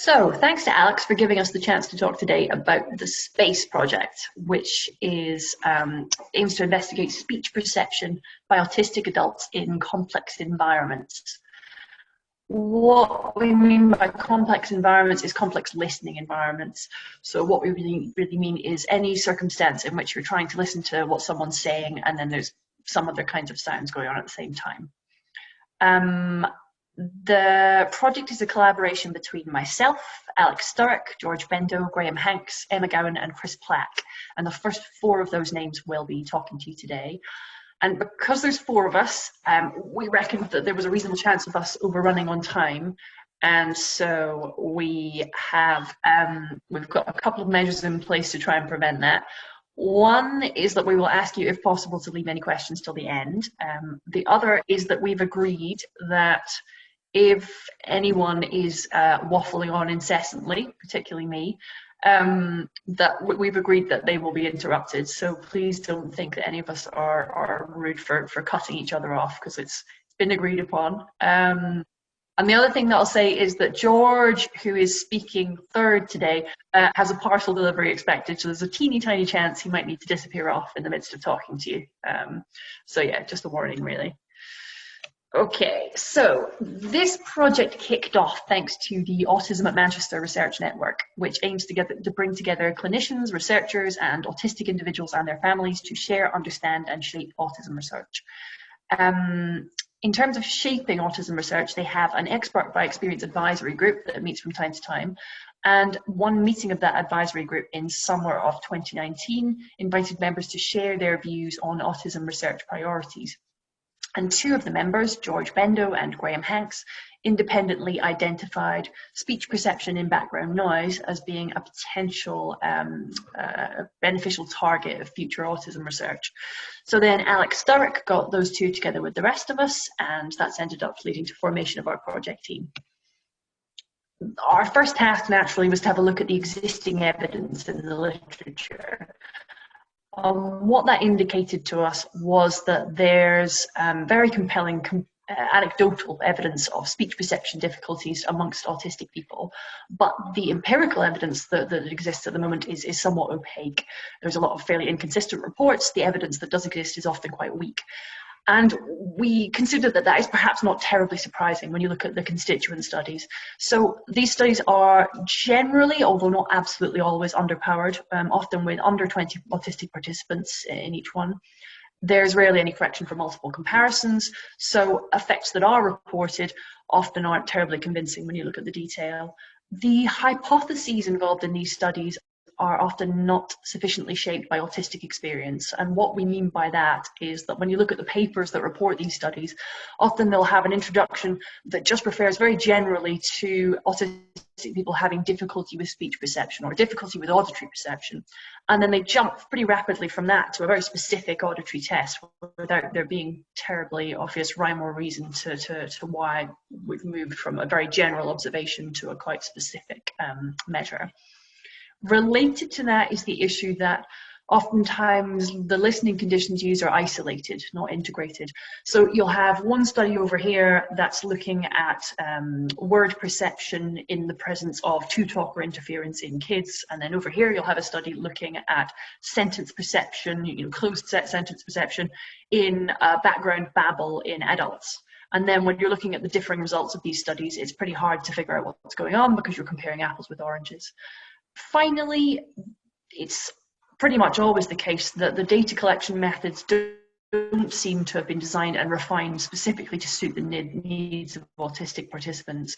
So, thanks to Alex for giving us the chance to talk today about the SPAACE project, which aims to investigate speech perception by autistic adults in complex environments. What we mean by complex environments is complex listening environments. So what we really mean is any circumstance in which you're trying to listen to what someone's saying and then there's some other kinds of sounds going on at the same time. The project is a collaboration between myself, Alex Sturrock, George Bendo, Graham Hanks, Emma Gowan and Chris Plack. And the first four of those names will be talking to you today. And because there's four of us, we reckoned that there was a reasonable chance of us overrunning on time. And so we've got a couple of measures in place to try and prevent that. One is that we will ask you, if possible, to leave any questions till the end. The other is that we've agreed that if anyone is waffling on incessantly, particularly me, that we've agreed that they will be interrupted. So please don't think that any of us are rude for cutting each other off, because it's been agreed upon. And the other thing that I'll say is that George, who is speaking third today, has a parcel delivery expected, so there's a teeny tiny chance he might need to disappear off in the midst of talking to you. So yeah, just a warning really. Okay, so this project kicked off thanks to the Autism at Manchester Research Network, which aims to bring together clinicians, researchers and autistic individuals and their families to share, understand and shape autism research. In terms of shaping autism research, they have an expert by experience advisory group that meets from time to time. And one meeting of that advisory group in summer of 2019 invited members to share their views on autism research priorities. And two of the members, George Bendo and Graham Hanks, independently identified speech perception in background noise as being a potential beneficial target of future autism research. So then Alex Sturrock got those two together with the rest of us, and that's ended up leading to formation of our project team. Our first task, naturally, was to have a look at the existing evidence in the literature. What that indicated to us was that there's very compelling anecdotal evidence of speech perception difficulties amongst autistic people, but the empirical evidence that exists at the moment is somewhat opaque. There's a lot of fairly inconsistent reports. The evidence that does exist is often quite weak. And we consider that is perhaps not terribly surprising when you look at the constituent studies. So these studies are generally, although not absolutely always, underpowered, often with under 20 autistic participants in each one. There's rarely any correction for multiple comparisons, so effects that are reported often aren't terribly convincing when you look at the detail. The hypotheses involved in these studies are often not sufficiently shaped by autistic experience. And what we mean by that is that when you look at the papers that report these studies, often they'll have an introduction that just refers very generally to autistic people having difficulty with speech perception or difficulty with auditory perception. And then they jump pretty rapidly from that to a very specific auditory test without there being terribly obvious rhyme or reason to why we've moved from a very general observation to a quite specific measure. Related to that is the issue that oftentimes the listening conditions used are isolated, not integrated. So you'll have one study over here that's looking at word perception in the presence of two-talk or interference in kids, and then over here you'll have a study looking at sentence perception, closed set sentence perception in background babble in adults. And then when you're looking at the differing results of these studies, it's pretty hard to figure out what's going on because you're comparing apples with oranges. Finally, it's pretty much always the case that the data collection methods don't seem to have been designed and refined specifically to suit the needs of autistic participants.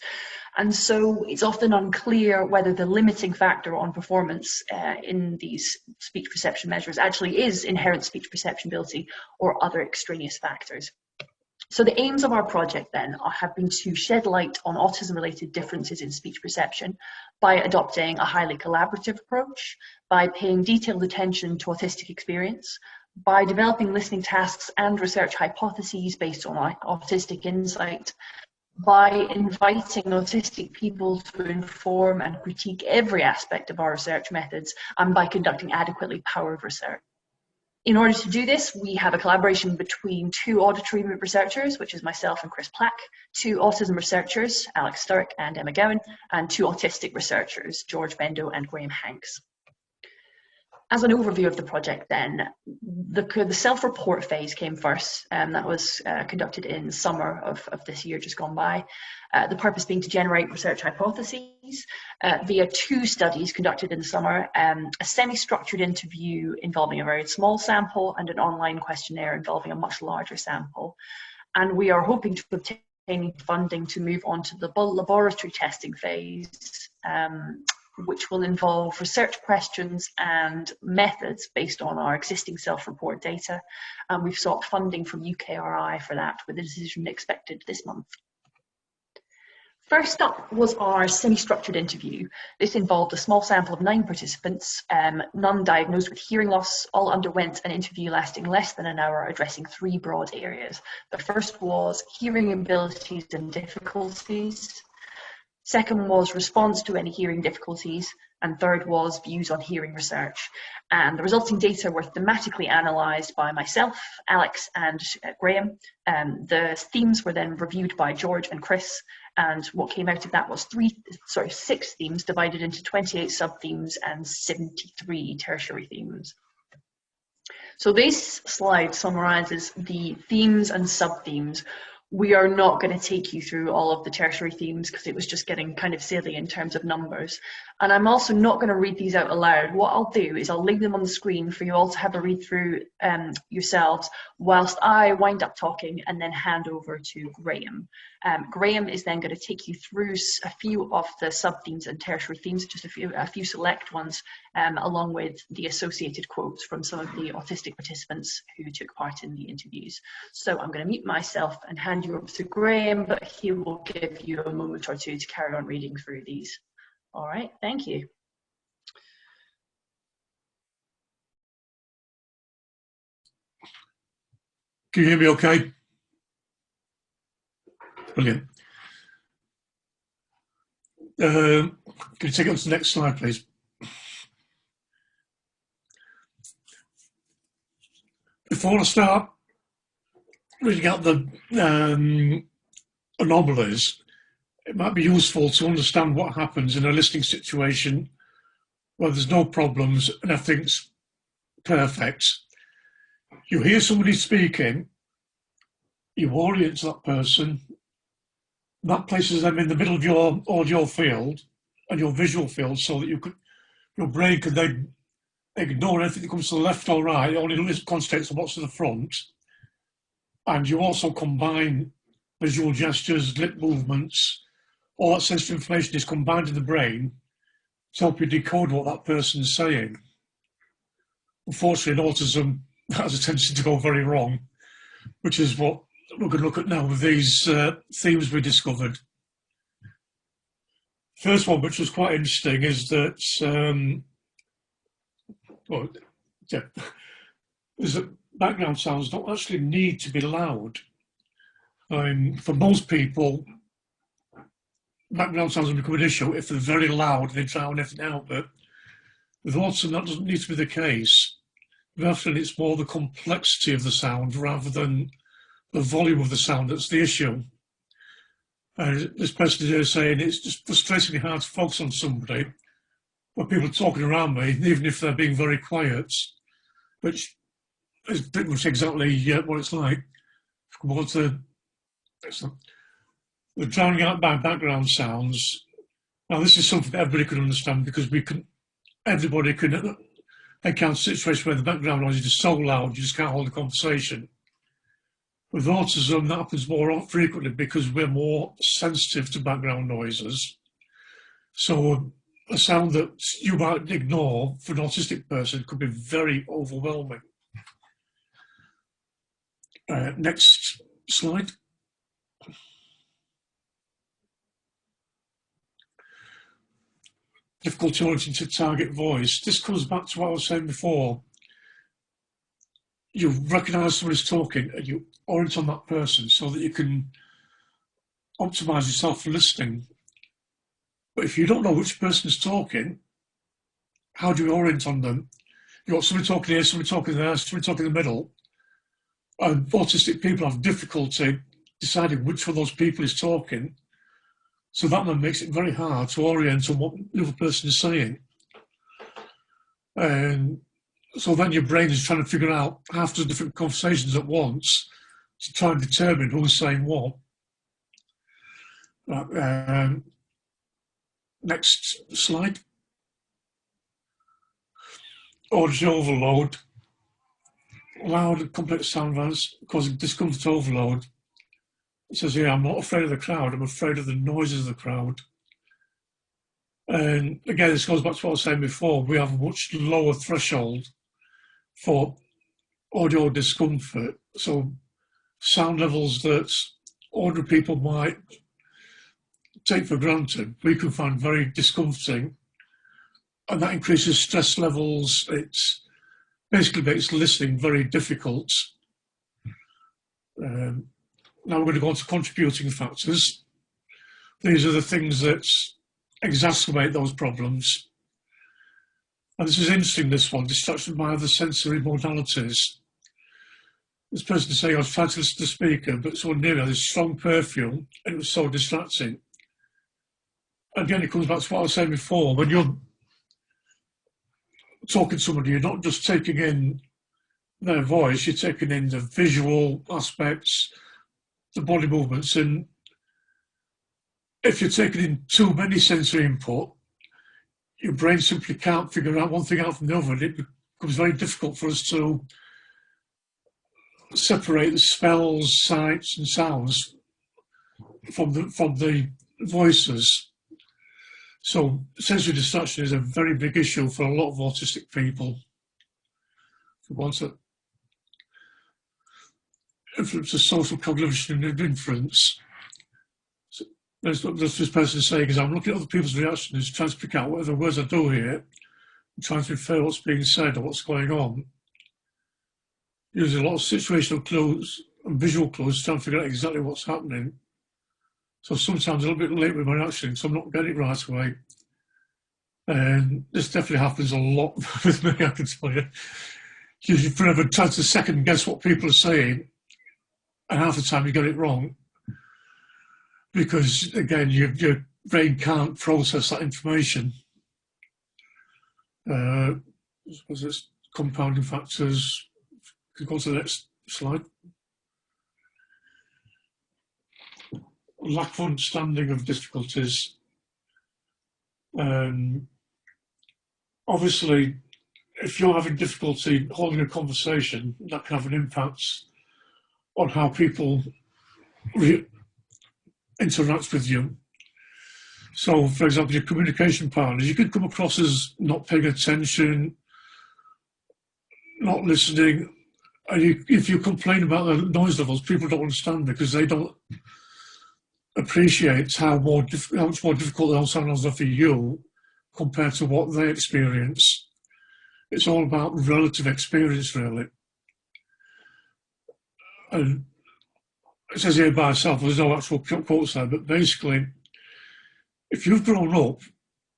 And so it's often unclear whether the limiting factor on performance in these speech perception measures actually is inherent speech perception ability or other extraneous factors. So the aims of our project then have been to shed light on autism-related differences in speech perception by adopting a highly collaborative approach, by paying detailed attention to autistic experience, by developing listening tasks and research hypotheses based on autistic insight, by inviting autistic people to inform and critique every aspect of our research methods, and by conducting adequately powered research. In order to do this, we have a collaboration between two auditory researchers, which is myself and Chris Plack, two autism researchers, Alex Sturrock and Emma Gowan, and two autistic researchers, George Bendo and Graham Hanks. As an overview of the project then, the self-report phase came first, and that was conducted in summer of this year just gone by. The purpose being to generate research hypotheses via two studies conducted in the summer, a semi-structured interview involving a very small sample and an online questionnaire involving a much larger sample. And we are hoping to obtain funding to move on to the laboratory testing phase, which will involve research questions and methods based on our existing self-report data. And we've sought funding from UKRI for that, with a decision expected this month. First up was our semi-structured interview. This involved a small sample of 9 participants, none diagnosed with hearing loss. All underwent an interview lasting less than an hour, addressing 3 broad areas. The first was hearing abilities and difficulties. Second was response to any hearing difficulties, and third was views on hearing research. And the resulting data were thematically analysed by myself, Alex and Graham. The themes were then reviewed by George and Chris, and what came out of that was 6 themes divided into 28 sub-themes and 73 tertiary themes. So this slide summarises the themes and sub-themes. We are not going to take you through all of the tertiary themes because it was just getting kind of silly in terms of numbers. And I'm also not going to read these out aloud. What I'll do is I'll leave them on the screen for you all to have a read through yourselves whilst I wind up talking and then hand over to Graham. Graham is then going to take you through a few of the sub-themes and tertiary themes, just a few select ones, along with the associated quotes from some of the autistic participants who took part in the interviews. So I'm going to mute myself and hand you over to Graham, but he will give you a moment or two to carry on reading through these. All right, thank you. Can you hear me okay? Brilliant. Can you take it on to the next slide, please? Before I start reading out the anomalies, it might be useful to understand what happens in a listening situation where there's no problems and everything's perfect. You hear somebody speaking, you orient to that person, that places them in the middle of your audio field and your visual field so that your brain can then ignore anything that comes to the left or right, it only concentrates on what's to the front. And you also combine visual gestures, lip movements, all that sensitive information is combined in the brain to help you decode what that person's saying. Unfortunately, in autism, that has a tendency to go very wrong, which is what we're going to look at now with these themes we discovered. First one, which was quite interesting, is that is that background sounds don't actually need to be loud. For most people, background sounds will become an issue if they're very loud and they drown everything out. But with autism, that doesn't need to be the case. Often it's more the complexity of the sound rather than the volume of the sound that's the issue. This person is saying it's just frustratingly hard to focus on somebody when people are talking around me, even if they're being very quiet, which is pretty much exactly what it's like. Come on to the drowning out by background sounds. Now, this is something that everybody can understand because everybody can encounter situations where the background noise is just so loud you just can't hold a conversation. With autism, that happens more frequently because we're more sensitive to background noises. So a sound that you might ignore for an autistic person could be very overwhelming. Next slide. Difficulty orienting to target voice. This comes back to what I was saying before. You recognise somebody's talking and you orient on that person so that you can optimise yourself for listening. But if you don't know which person is talking, how do you orient on them? You've got somebody talking here, somebody talking there, somebody talking in the middle. And autistic people have difficulty deciding which of those people is talking. So that then makes it very hard to orient on what the other person is saying. And so then your brain is trying to figure out half the different conversations at once to try and determine who's saying what. Next slide. Auditory overload. Loud and complex sound values causing discomfort overload. It says here, I'm not afraid of the crowd, I'm afraid of the noises of the crowd. And again, this goes back to what I was saying before, we have a much lower threshold for audio discomfort. So sound levels that ordinary people might take for granted, we can find very discomforting, and that increases stress levels. It's basically makes listening very difficult. Now we're going to go on to contributing factors. These are the things that exacerbate those problems. And this is interesting, this one, distraction by other sensory modalities. This person is saying, I was trying to listen to the speaker, but someone near me had this strong perfume, and it was so distracting. Again, it comes back to what I was saying before. When you're talking to somebody, you're not just taking in their voice, you're taking in the visual aspects, the body movements, and if you're taking in too many sensory input, your brain simply can't figure out one thing out from the other, and it becomes very difficult for us to separate the smells, sights and sounds from the voices. So sensory distraction is a very big issue for a lot of autistic people. If we want to influence the social cognition and inference. So there's this person saying, is I'm looking at other people's reactions, trying to pick out whatever words I do here, and trying to infer what's being said or what's going on. Using a lot of situational clues and visual clues, trying to figure out exactly what's happening. So sometimes a little bit late with my reaction, so I'm not getting it right away. And this definitely happens a lot with me, I can tell you. Usually forever trying to second guess what people are saying, and half the time you get it wrong. Because again, your brain can't process that information. Was it compounding factors? Could go to the next slide. Lack of understanding of difficulties. Obviously, if you're having difficulty holding a conversation, that can have an impact on how people interact with you. So, for example, your communication partners, you could come across as not paying attention, not listening. And if you complain about the noise levels, people don't understand because they don't appreciate how much more difficult those sound levels are for you compared to what they experience. It's all about relative experience, really. And it says here by itself, there's no actual quotes there, but basically, if you've grown up,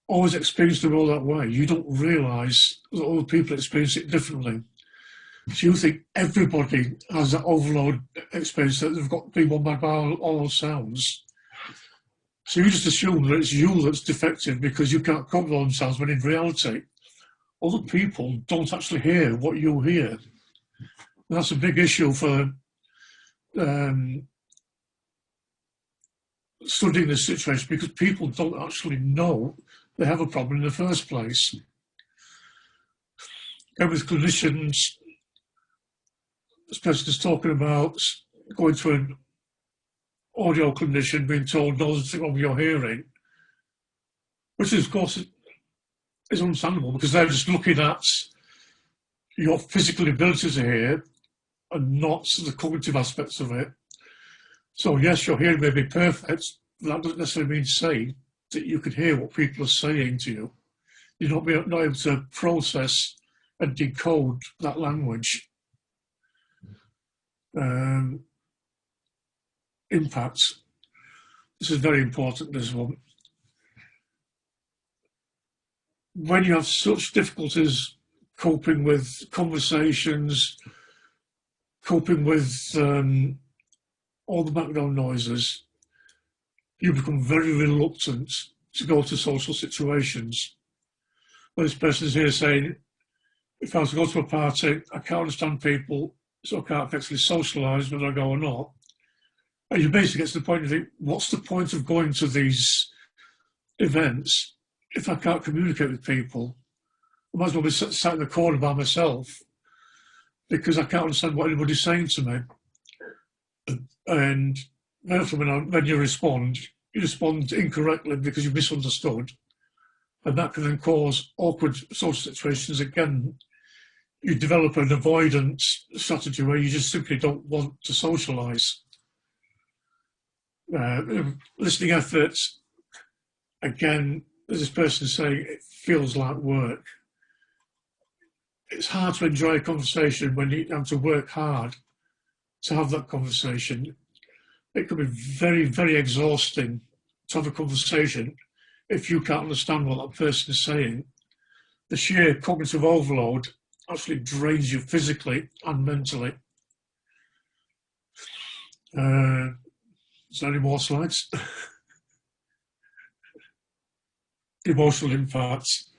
always experienced the world that way, you don't realise that other people experience it differently. So you think everybody has that overload experience, that they've got to be bombarded by all those sounds. So you just assume that it's you that's defective because you can't cope with all those sounds, when in reality, other people don't actually hear what you hear. And that's a big issue for studying this situation, because people don't actually know they have a problem in the first place. And with clinicians, this person is talking about going to an audio clinician, being told, no, there's nothing wrong with your hearing, which is, of course, is understandable, because they're just looking at your physical ability to hear and not the cognitive aspects of it. So yes, your hearing may be perfect, but that doesn't necessarily mean to say that you can hear what people are saying to you. You're not able to process and decode that language. Impacts. This is very important, this one. When you have such difficulties coping with conversations, coping with all the background noises, you become very reluctant to go to social situations. Well, this person's here saying, if I was to go to a party, I can't understand people, so I can't actually socialise whether I go or not. And you basically get to the point you think, what's the point of going to these events if I can't communicate with people? I might as well be sat in the corner by myself because I can't understand what anybody's saying to me. And therefore, when you respond incorrectly because you misunderstood. And that can then cause awkward social situations. Again, you develop an avoidance strategy where you just simply don't want to socialise. Listening efforts, again, as this person saying, it feels like work. It's hard to enjoy a conversation when you have to work hard to have that conversation. It can be very, very exhausting to have a conversation if you can't understand what that person is saying. The sheer cognitive overload actually drains you physically and mentally. Is there any more slides? Emotional impacts.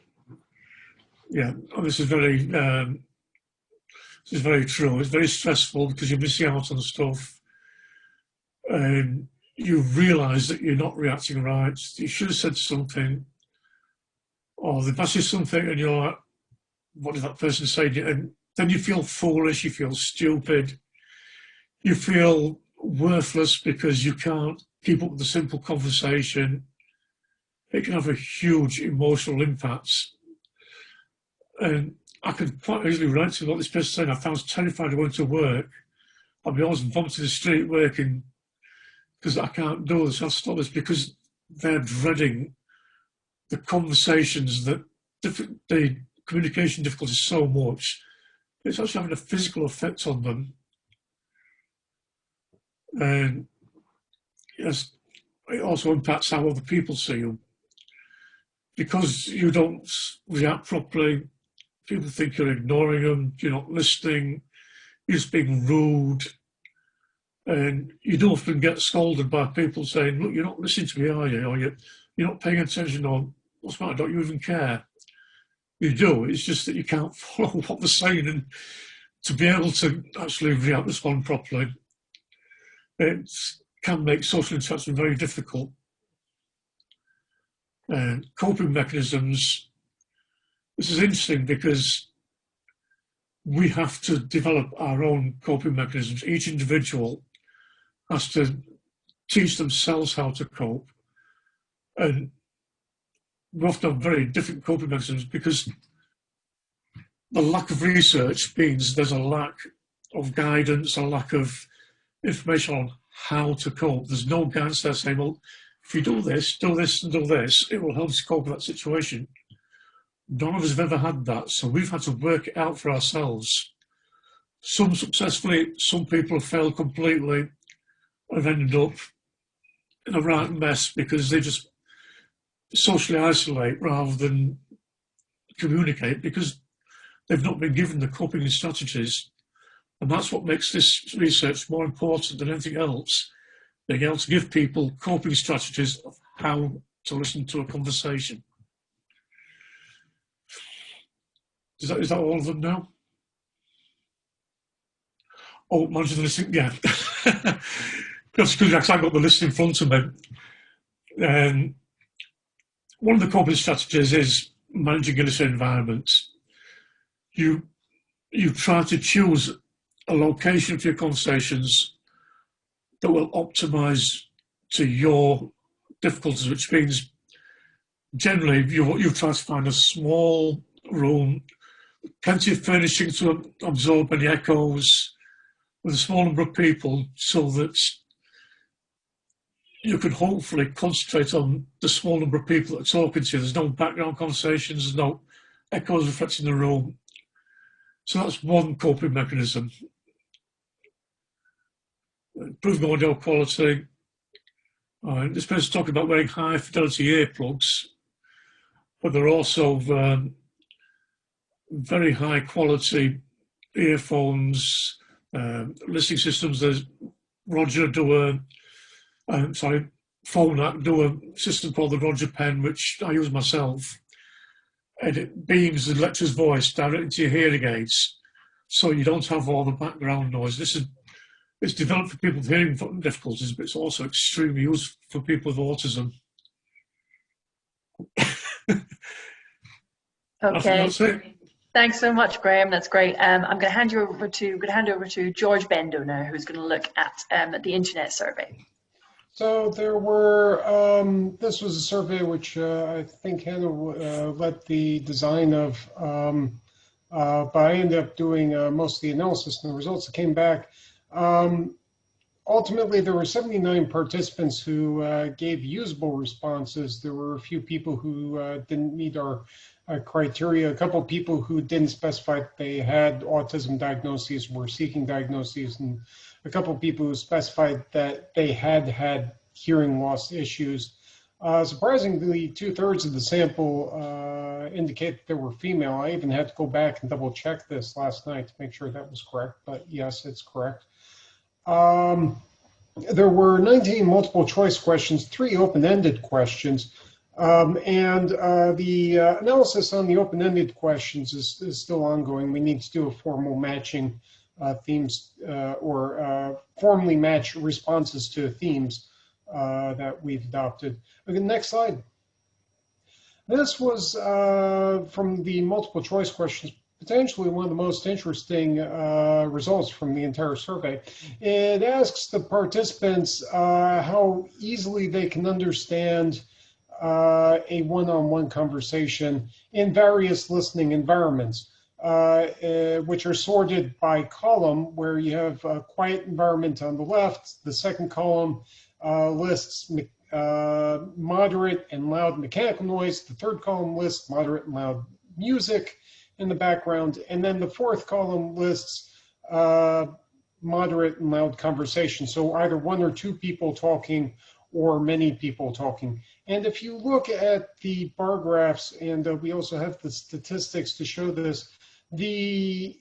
Yeah, this is very true. It's very stressful because you're missing out on stuff, and you realise that you're not reacting right. You should have said something, or they've asked you something, and you're like, "What did that person say?" And then you feel foolish. You feel stupid. You feel worthless because you can't keep up with a simple conversation. It can have a huge emotional impact. And I could quite easily relate to what this person saying. I was terrified of going to work. I'd be always vomiting the street working because I can't do this. I'll stop this because they're dreading the conversations, that the communication difficulties so much. It's actually having a physical effect on them. And yes, it also impacts how other people see you. Because you don't react properly, people think you're ignoring them, you're not listening, you're just being rude. And you'd often get scolded by people saying, "Look, you're not listening to me, are you? Or you're not paying attention, or what's the matter, don't you even care?" You do, it's just that you can't follow what they're saying, and to be able to actually respond properly, it can make social interaction very difficult. Coping mechanisms, this is interesting because we have to develop our own coping mechanisms. Each individual has to teach themselves how to cope. And we often have very different coping mechanisms because the lack of research means there's a lack of guidance, a lack of information on how to cope. There's no guidance there saying, well, if you do this, and do this, it will help us cope with that situation. None of us have ever had that, so we've had to work it out for ourselves. Some successfully, some people have failed completely, have ended up in a right mess because they just socially isolate rather than communicate because they've not been given the coping strategies. And that's what makes this research more important than anything else. Being able to give people coping strategies of how to listen to a conversation. Is that all of them now? Oh, managing the listening, yeah. That's good, because I've got the list in front of me. One of the coping strategies is managing illicit environments. You try to choose a location for your conversations that will optimise to your difficulties, which means generally you try to find a small room, plenty of furnishing to absorb any echoes, with a small number of people, so that you can hopefully concentrate on the small number of people that are talking to you. There's no background conversations, there's no echoes reflecting the room. So that's one coping mechanism. Improving audio quality. This person's talking about wearing high fidelity earplugs, but they're also very high quality earphones, listening systems. There's Roger do Phonak do a system called the Roger Pen, which I use myself, and it beams the lecturer's voice directly into your hearing aids, so you don't have all the background noise. It's developed for people with hearing difficulties, but it's also extremely useful for people with autism. Okay. Thanks so much, Graham. That's great. I'm going to hand over to George Bendo now, who's going to look at the internet survey. So there were, this was a survey which I think Hannah led the design of, but I ended up doing most of the analysis and the results that came back. Ultimately, there were 79 participants who gave usable responses. There were a few people who didn't meet our criteria, a couple of people who didn't specify they had autism diagnoses, were seeking diagnoses, and a couple of people who specified that they had hearing loss issues. Surprisingly, 2/3 of the sample indicate that they were female. I even had to go back and double check this last night to make sure that was correct, but yes, it's correct. There were 19 multiple choice questions, 3 open-ended questions, and the analysis on the open-ended questions is still ongoing. We need to do a formal matching themes or formally match responses to themes that we've adopted. Okay, next slide. This was from the multiple choice questions, potentially one of the most interesting results from the entire survey. It asks the participants how easily they can understand a one-on-one conversation in various listening environments, which are sorted by column, where you have a quiet environment on the left. The second column lists moderate and loud mechanical noise. The third column lists moderate and loud music in the background. And then the fourth column lists moderate and loud conversation. So either 1 or 2 people talking or many people talking. And if you look at the bar graphs, and we also have the statistics to show this, an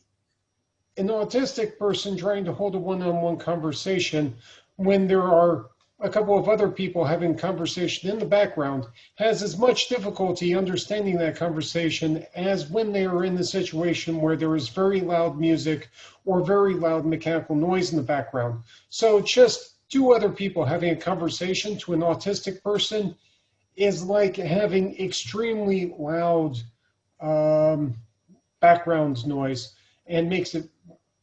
autistic person trying to hold a one-on-one conversation when there are a couple of other people having conversation in the background has as much difficulty understanding that conversation as when they are in the situation where there is very loud music or very loud mechanical noise in the background. So just 2 other people having a conversation to an autistic person is like having extremely loud background noise, and makes it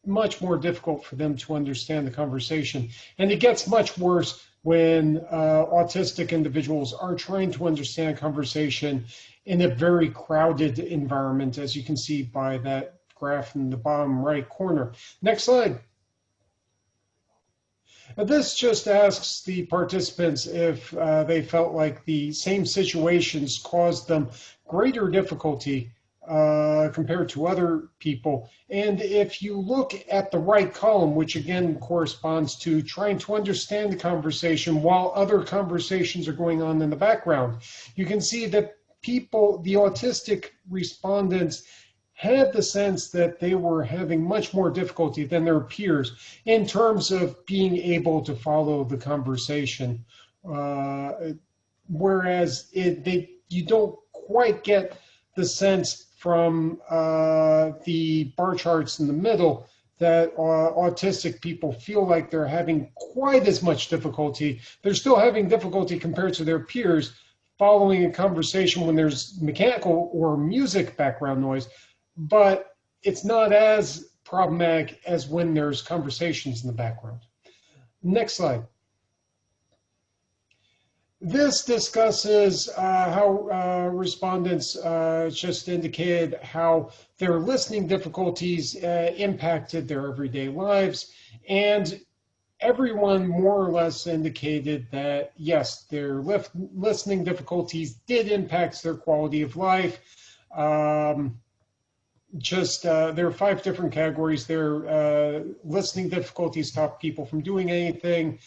much more difficult for them to understand the conversation. And it gets much worse when autistic individuals are trying to understand a conversation in a very crowded environment, as you can see by that graph in the bottom right corner. Next slide. This just asks the participants if they felt like the same situations caused them greater difficulty compared to other people. And if you look at the right column, which again corresponds to trying to understand the conversation while other conversations are going on in the background, you can see that people, the autistic respondents, had the sense that they were having much more difficulty than their peers in terms of being able to follow the conversation. Whereas you don't quite get the sense from the bar charts in the middle that autistic people feel like they're having quite as much difficulty. They're still having difficulty compared to their peers following a conversation when there's mechanical or music background noise, but it's not as problematic as when there's conversations in the background. Next slide. This discusses how respondents just indicated how their listening difficulties impacted their everyday lives, and everyone more or less indicated that yes, their listening difficulties did impact their quality of life. There are 5 different categories there. Listening difficulties stop people from doing anything.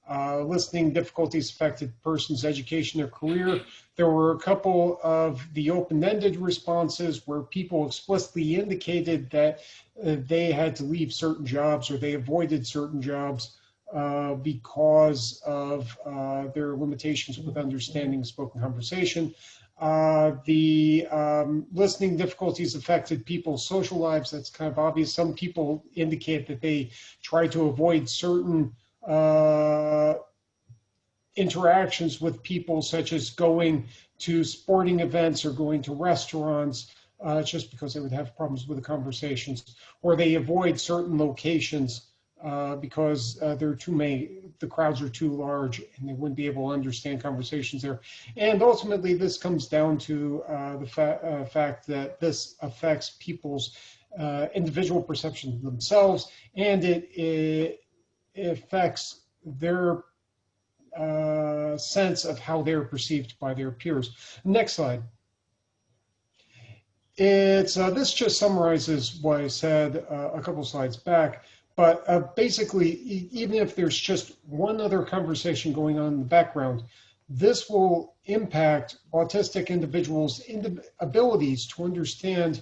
Listening difficulties affected person's education or career. There were a couple of the open-ended responses where people explicitly indicated that they had to leave certain jobs or they avoided certain jobs because of their limitations with understanding spoken conversation. The listening difficulties affected people's social lives. That's kind of obvious. Some people indicate that they try to avoid certain interactions with people, such as going to sporting events or going to restaurants, just because they would have problems with the conversations, or they avoid certain locations because there are too many, the crowds are too large and they wouldn't be able to understand conversations there. And ultimately, this comes down to the fact that this affects people's individual perception of themselves, and it affects their sense of how they're perceived by their peers. Next slide. This just summarizes what I said a couple slides back, but basically, even if there's just one other conversation going on in the background, this will impact autistic individuals' abilities to understand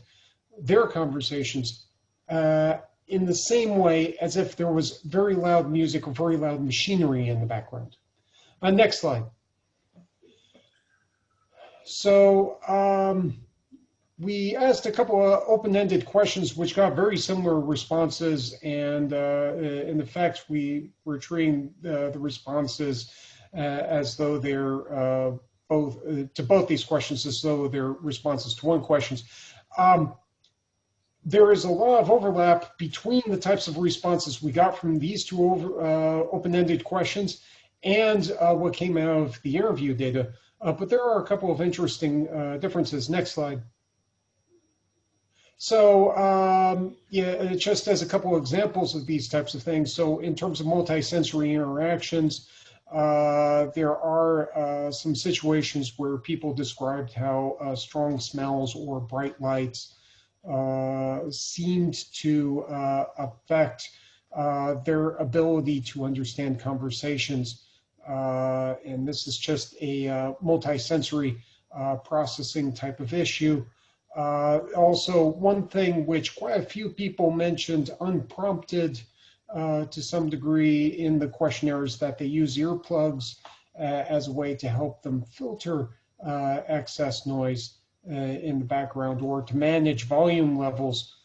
their conversations in the same way as if there was very loud music or very loud machinery in the background. Next slide. So we asked a couple of open-ended questions which got very similar responses, and in effect we were treating the responses as though they're both these questions as though they're responses to one question. There is a lot of overlap between the types of responses we got from these two open-ended questions and what came out of the interview data. But there are a couple of interesting differences. Next slide. So yeah, just as a couple of examples of these types of things. So in terms of multisensory interactions, there are some situations where people described how strong smells or bright lights seemed to affect their ability to understand conversations. And this is just a multisensory processing type of issue. Also, one thing which quite a few people mentioned unprompted to some degree in the questionnaire is that they use earplugs as a way to help them filter excess noise in the background, or to manage volume levels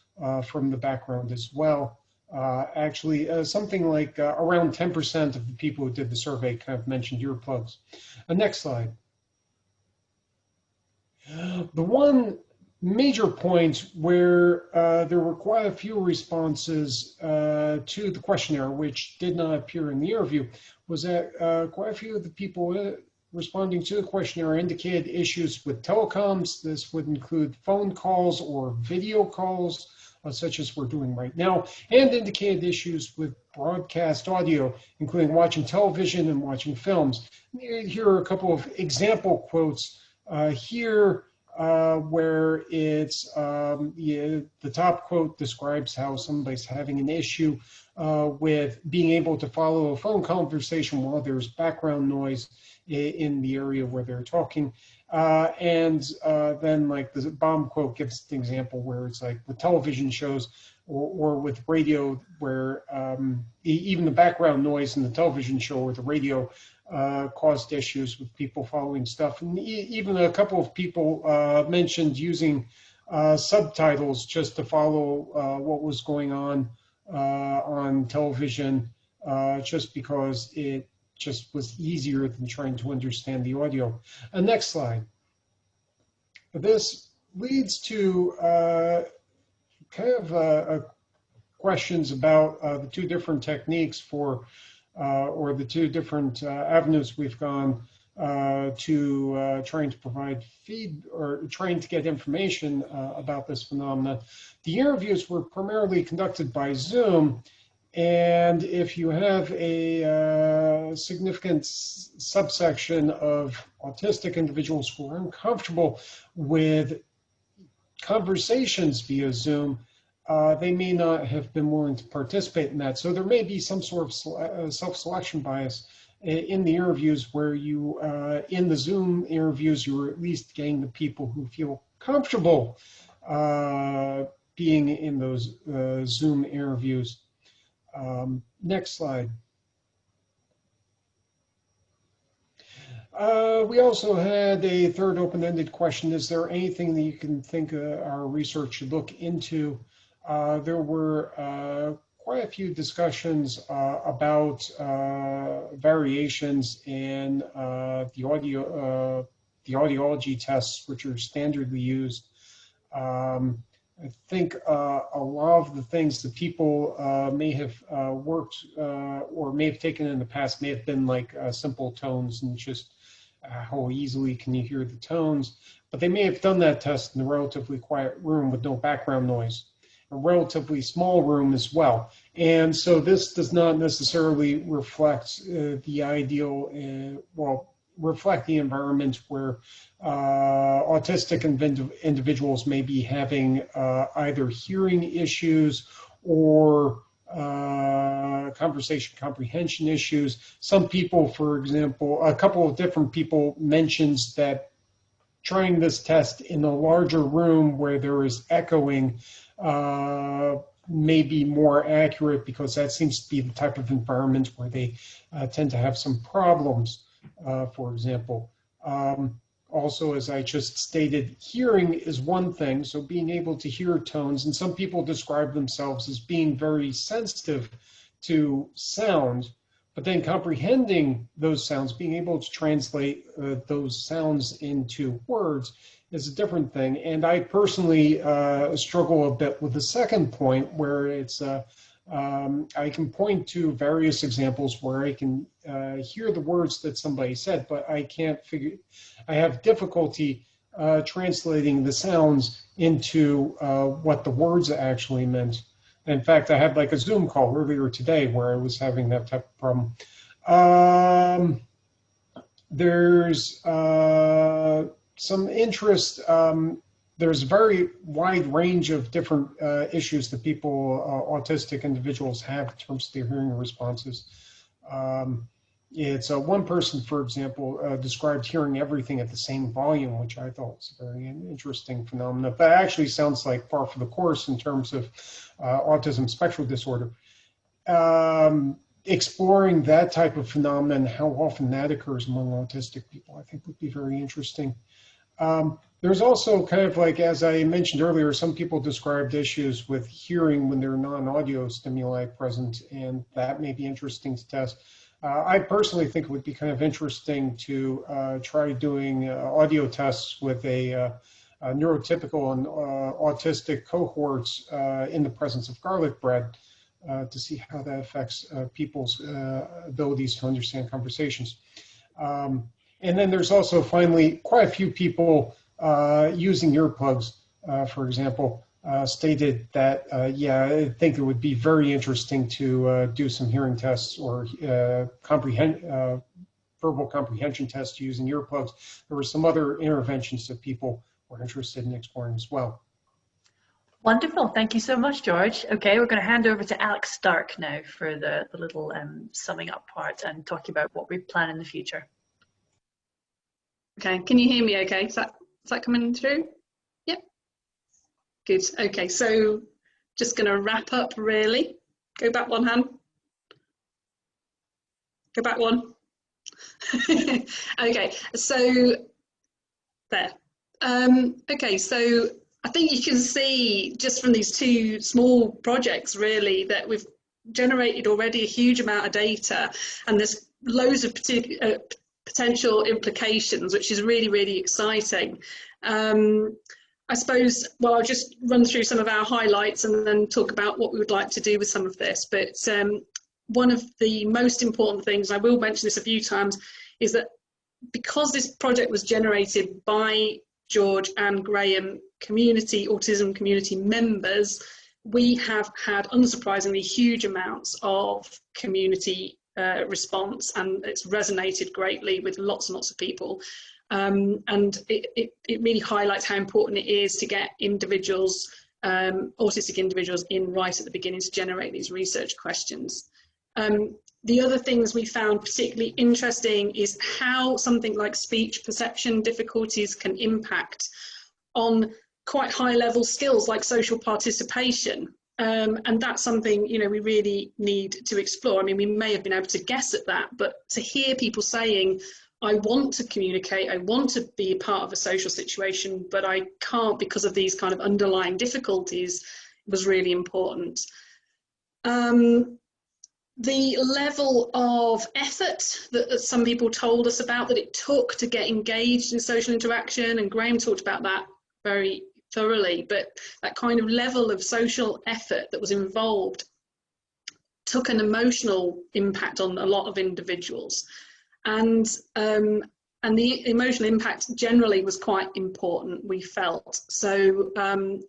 from the background as well. Actually, something like around 10% of the people who did the survey kind of mentioned earplugs. Next slide. The one major point where there were quite a few responses to the questionnaire which did not appear in the interview was that quite a few of the people responding to the questionnaire indicated issues with telecoms. This would include phone calls or video calls, such as we're doing right now, and indicated issues with broadcast audio, including watching television and watching films. Here are a couple of example quotes here, where it's the top quote describes how somebody's having an issue with being able to follow a phone conversation while there's background noise in the area where they're talking. And then like the bomb quote gives an example where it's like with television shows or with radio, where even the background noise in the television show or the radio caused issues with people following stuff. And even a couple of people mentioned using subtitles just to follow what was going on television, just because it just was easier than trying to understand the audio. Next slide. This leads to kind of questions about the two different techniques for, or the two different avenues we've gone to trying to provide feed or trying to get information about this phenomenon. The interviews were primarily conducted by Zoom, and if you have a significant subsection of autistic individuals who are uncomfortable with conversations via Zoom, they may not have been willing to participate in that. So there may be some sort of self-selection bias in the interviews where you, in the Zoom interviews, you were at least getting the people who feel comfortable being in those Zoom interviews. Next slide. We also had a third open-ended question. Is there anything that you can think our research should look into? There were quite a few discussions about variations in the audiology tests, which are standardly used. I think a lot of the things that people may have worked or may have taken in the past may have been like simple tones and just how easily can you hear the tones. But they may have done that test in a relatively quiet room with no background noise, a relatively small room as well. And so this does not necessarily reflect the ideal, reflect the environment where autistic individuals may be having either hearing issues or conversation comprehension issues. Some people, for example, a couple of different people mentions that trying this test in a larger room where there is echoing may be more accurate, because that seems to be the type of environment where they tend to have some problems. For example, also, as I just stated, hearing is one thing, so being able to hear tones, and some people describe themselves as being very sensitive to sound, but then comprehending those sounds, being able to translate those sounds into words is a different thing. And I personally struggle a bit with the second point, where it's I can point to various examples where I can hear the words that somebody said, but I have difficulty translating the sounds into what the words actually meant. In fact, I had like a Zoom call earlier today where I was having that type of problem. There's some interest. There's a very wide range of different issues that people, autistic individuals, have in terms of their hearing responses. It's one person, for example, described hearing everything at the same volume, which I thought was a very interesting phenomenon. That actually sounds like par for the course in terms of autism spectral disorder. Exploring that type of phenomenon, how often that occurs among autistic people, I think would be very interesting. There's also kind of like, as I mentioned earlier, some people described issues with hearing when there are non-audio stimuli present, and that may be interesting to test. I personally think it would be kind of interesting to try doing audio tests with a neurotypical and autistic cohorts in the presence of garlic bread to see how that affects people's abilities to understand conversations. And then there's also finally quite a few people using earplugs, for example, stated that, yeah, I think it would be very interesting to do some hearing tests or verbal comprehension tests using earplugs. There were some other interventions that people were interested in exploring as well. Wonderful. Thank you so much, George. Okay, we're going to hand over to Alex Stark now for the little summing up part and talking about what we plan in the future. Okay, can you hear me okay? Is that coming through? Yep. Good. Okay, so just going to wrap up really. Go back one hand. Go back one. Okay, so there. Okay, so I think you can see just from these two small projects really that we've generated already a huge amount of data, and there's loads of potential implications, which is really, really exciting. I suppose, well, I'll just run through some of our highlights and then talk about what we would like to do with some of this. But one of the most important things, I will mention this a few times, is that because this project was generated by George and Graham autism community members, we have had unsurprisingly huge amounts of community response, and it's resonated greatly with lots and lots of people. And it really highlights how important it is to get individuals, autistic individuals, in right at the beginning to generate these research questions. The other things we found particularly interesting is how something like speech perception difficulties can impact on quite high level skills like social participation. And that's something, you know, we really need to explore. I mean, we may have been able to guess at that, but to hear people saying, I want to communicate, I want to be a part of a social situation, but I can't because of these kind of underlying difficulties, was really important. The level of effort that some people told us about that it took to get engaged in social interaction, and Graham talked about that very thoroughly, but that kind of level of social effort that was involved took an emotional impact on a lot of individuals. And the emotional impact generally was quite important, we felt. So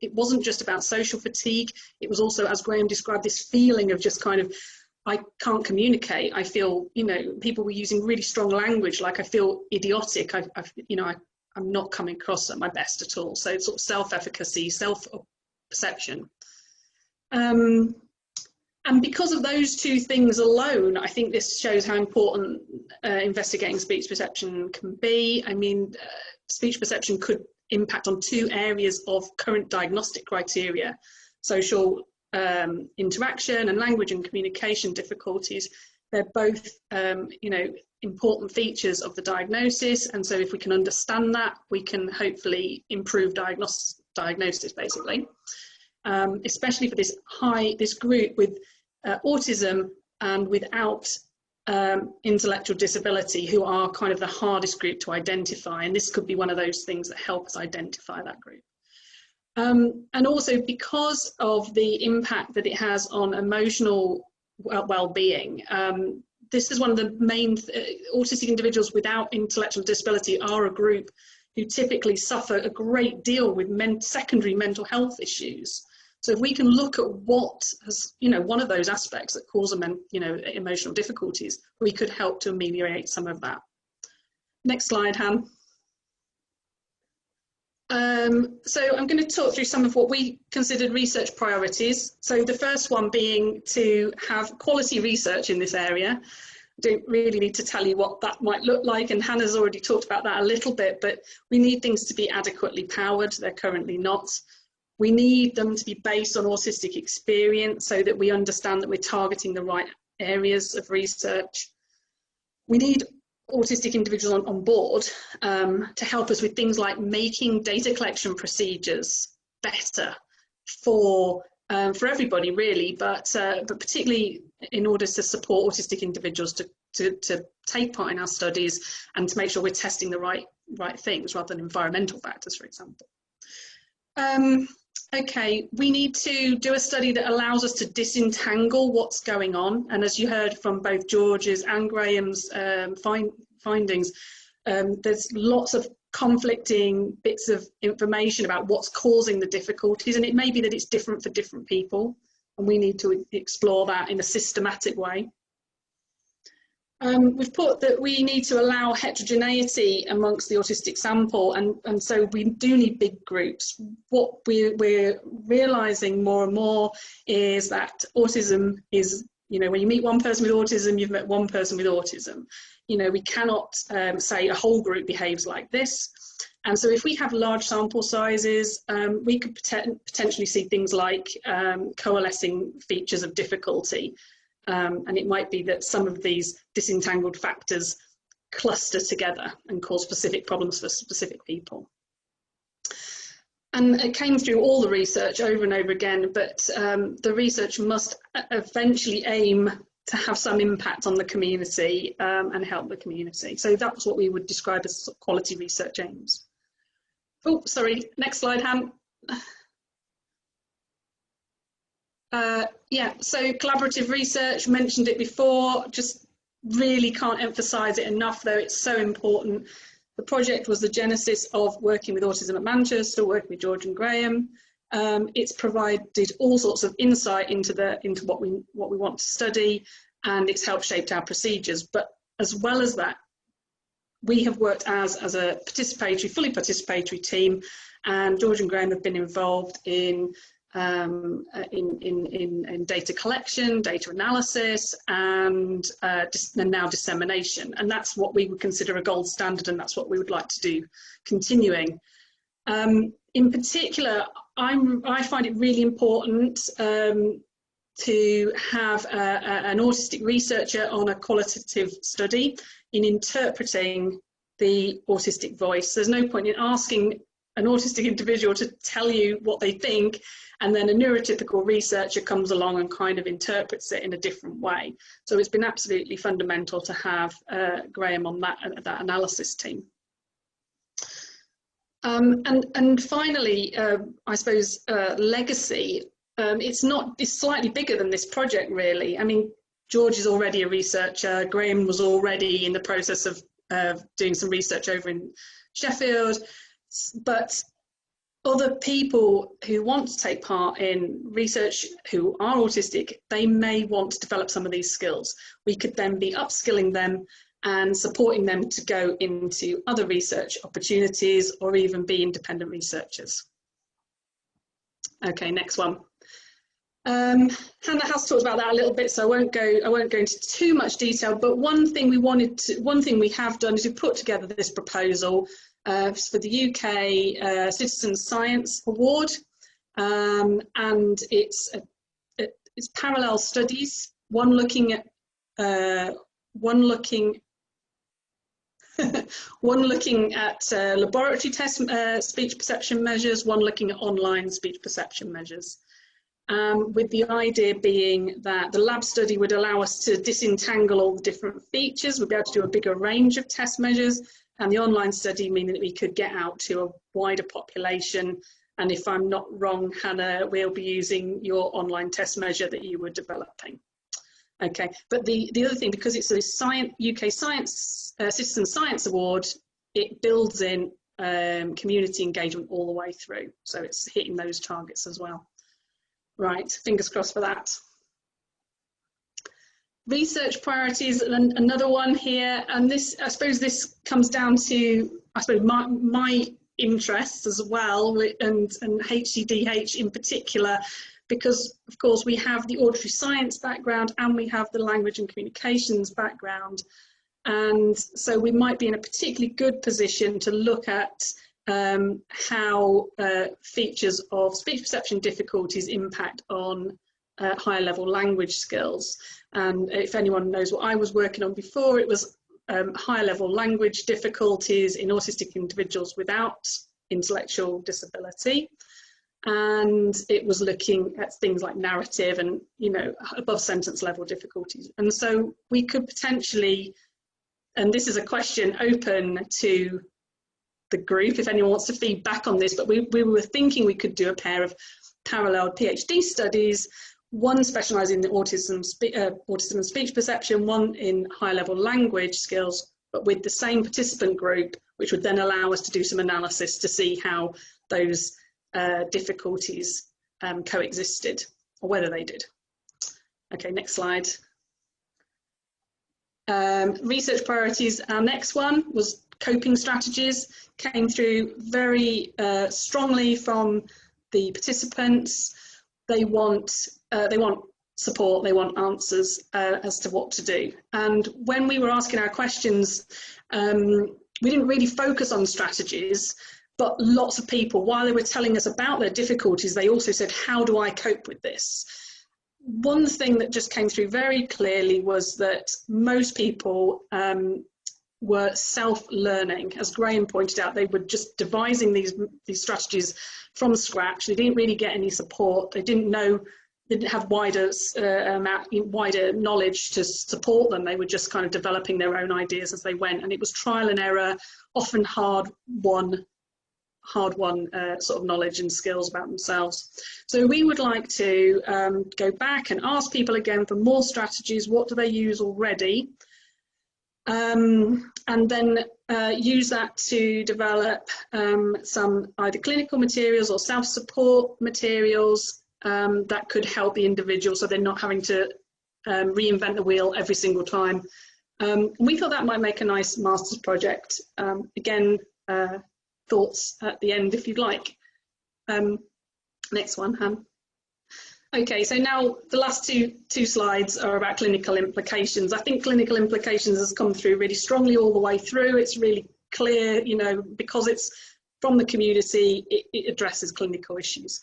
it wasn't just about social fatigue, it was also, as Graham described, this feeling of just kind of, I can't communicate. I feel, you know, people were using really strong language, like I feel idiotic. I'm not coming across at my best at all. So sort of self-efficacy, self-perception. And because of those two things alone, I think this shows how important investigating speech perception can be. I mean, speech perception could impact on two areas of current diagnostic criteria: social interaction and language and communication difficulties. They're both, you know, important features of the diagnosis, and so if we can understand that, we can hopefully improve diagnosis, basically. Especially for this group with autism and without intellectual disability, who are kind of the hardest group to identify, and this could be one of those things that help us identify that group. And also because of the impact that it has on emotional well-being, this is one of the main autistic individuals without intellectual disability are a group who typically suffer a great deal with secondary mental health issues. So if we can look at what has, you know, one of those aspects that cause them, you know, emotional difficulties, we could help to ameliorate some of that. Next slide, Han. So I'm going to talk through some of what we considered research priorities. So the first one being to have quality research in this area. I don't really need to tell you what that might look like, and Hannah's already talked about that a little bit, but we need things to be adequately powered. They're currently not. We need them to be based on autistic experience so that we understand that we're targeting the right areas of research. We need autistic individuals on board to help us with things like making data collection procedures better for everybody, really, but particularly in order to support autistic individuals to take part in our studies and to make sure we're testing the right things rather than environmental factors, for example. Okay, we need to do a study that allows us to disentangle what's going on. And as you heard from both George's and Graham's findings, there's lots of conflicting bits of information about what's causing the difficulties. And it may be that it's different for different people, and we need to explore that in a systematic way. We've put that we need to allow heterogeneity amongst the autistic sample, and so we do need big groups. What we're realising more and more is that autism is, you know, when you meet one person with autism, you've met one person with autism. You know, we cannot say a whole group behaves like this. And so if we have large sample sizes, we could potentially see things like coalescing features of difficulty. And it might be that some of these disentangled factors cluster together and cause specific problems for specific people. And it came through all the research over and over again, but the research must eventually aim to have some impact on the community and help the community. So that's what we would describe as quality research aims. Oh, sorry, next slide, Han. Yeah, so collaborative research, mentioned it before, just really can't emphasise it enough, though it's so important. The project was the genesis of working with Autism at Manchester, working with George and Graham. It's provided all sorts of insight into what we want to study, and it's helped shape our procedures. But as well as that, we have worked as a fully participatory team, and George and Graham have been involved in in data collection, data analysis, and now dissemination. And that's what we would consider a gold standard, and that's what we would like to do continuing. In particular, I find it really important to have an autistic researcher on a qualitative study in interpreting the autistic voice. There's no point in asking an autistic individual to tell you what they think, and then a neurotypical researcher comes along and kind of interprets it in a different way. So it's been absolutely fundamental to have Graham on that analysis team. And finally, I suppose legacy. It's slightly bigger than this project, really. I mean, George is already a researcher. Graham was already in the process of doing some research over in Sheffield. But other people who want to take part in research who are autistic, they may want to develop some of these skills. We could then be upskilling them and supporting them to go into other research opportunities or even be independent researchers. Okay, next one. Hannah has talked about that a little bit, so I won't go into too much detail. But one thing we have done is we put together this proposal for the UK Citizen Science Award, and it's parallel studies. One looking at laboratory test speech perception measures, one looking at online speech perception measures. With the idea being that the lab study would allow us to disentangle all the different features. We'd be able to do a bigger range of test measures, and the online study meaning that we could get out to a wider population. And if I'm not wrong, Hannah, we'll be using your online test measure that you were developing. Okay, but the other thing, because it's a UK Citizen Science Award, it builds in community engagement all the way through. So it's hitting those targets as well. Right, fingers crossed for that. Research priorities, another one here, and this, I suppose this comes down to, I suppose, my interests as well, and HCDH in particular, because of course we have the auditory science background and we have the language and communications background, and so we might be in a particularly good position to look at how features of speech perception difficulties impact on higher level language skills. And if anyone knows what I was working on before, it was higher level language difficulties in autistic individuals without intellectual disability. And it was looking at things like narrative and, you know, above sentence level difficulties. And so we could potentially, and this is a question open to the group if anyone wants to feed back on this, but we were thinking we could do a pair of parallel PhD studies, one specialising in autism and speech perception, one in high-level language skills, but with the same participant group, which would then allow us to do some analysis to see how those difficulties coexisted, or whether they did. Okay, next slide. Research priorities, our next one was coping strategies, came through very strongly from the participants. They want support, they want answers as to what to do. And when we were asking our questions, we didn't really focus on strategies, but lots of people, while they were telling us about their difficulties, they also said, how do I cope with this? One thing that just came through very clearly was that most people were self-learning. As Graham pointed out, they were just devising these strategies from scratch. They didn't really get any support. They didn't know, they didn't have wider knowledge to support them. They were just kind of developing their own ideas as they went, and it was trial and error, often hard-won sort of knowledge and skills about themselves. So we would like to go back and ask people again for more strategies. What do they use already? And then use that to develop some either clinical materials or self-support materials that could help the individual, so they're not having to reinvent the wheel every single time. We thought that might make a nice master's project. Again, thoughts at the end if you'd like. Next one, Han. Okay, so now the last two slides are about clinical implications. I think clinical implications has come through really strongly all the way through. It's really clear, you know, because it's from the community, it addresses clinical issues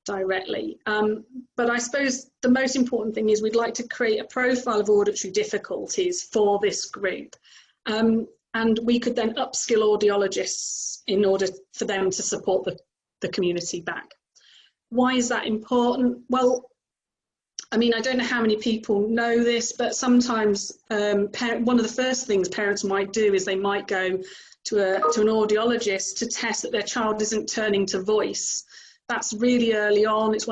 directly. But I suppose the most important thing is we'd like to create a profile of auditory difficulties for this group. And we could then upskill audiologists in order for them to support the community back. Why is that important? Well, I mean, I don't know how many people know this, but sometimes one of the first things parents might do is they might go to an audiologist to test that their child isn't turning to voice. That's really early on. It's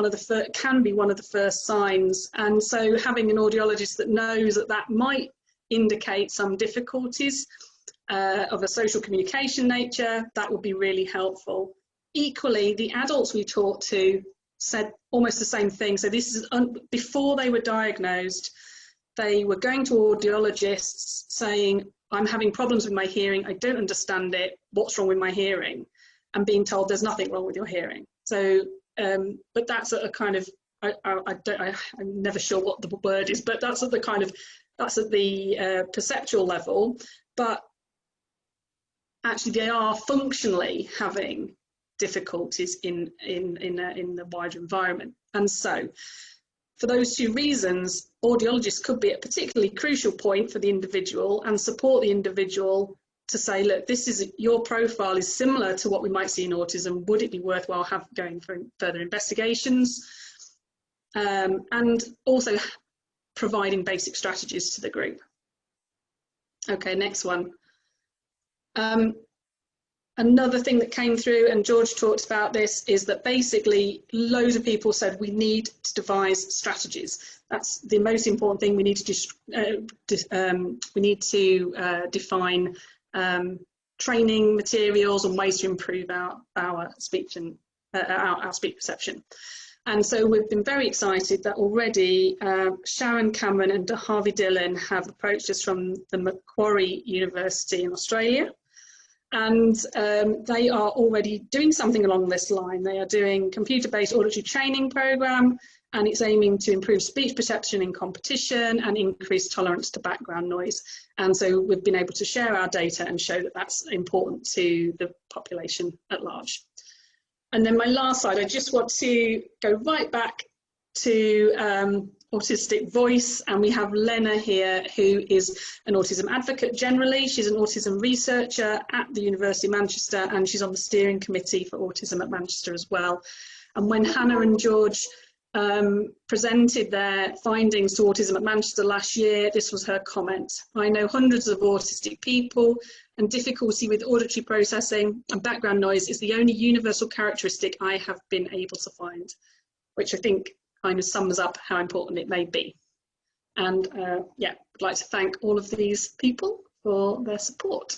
can be one of the first signs. And so having an audiologist that knows that might indicate some difficulties of a social communication nature, that would be really helpful. Equally, the adults we talked to said almost the same thing. So this is before they were diagnosed, they were going to audiologists saying, I'm having problems with my hearing, I don't understand it, what's wrong with my hearing? And being told there's nothing wrong with your hearing. So, but that's a kind of, I'm never sure what the word is, but that's at the kind of, that's at the perceptual level. But actually they are functionally having difficulties in the wider environment. And so for those two reasons, audiologists could be a particularly crucial point for the individual and support the individual to say, look, this is your profile is similar to what we might see in autism. Would it be worthwhile going for further investigations? And also providing basic strategies to the group. Okay, next one. Another thing that came through, and George talked about this, is that basically loads of people said we need to devise strategies. That's the most important thing. We need to define training materials and ways to improve our speech and our speech perception. And so we've been very excited that already Sharon Cameron and Harvey Dillon have approached us from the Macquarie University in Australia. And they are already doing something along this line. They are doing computer-based auditory training program, and it's aiming to improve speech perception in competition and increase tolerance to background noise. And so we've been able to share our data and show that that's important to the population at large. And then my last slide, I just want to go right back to Autistic Voice, and we have Lena here, who is an autism advocate generally. She's an autism researcher at the University of Manchester, and she's on the steering committee for autism at Manchester as well. And when Hannah and George presented their findings to Autism at Manchester last year, this was her comment. I know hundreds of autistic people, and difficulty with auditory processing and background noise is the only universal characteristic I have been able to find, which I think kind of sums up how important it may be. And yeah, I'd like to thank all of these people for their support.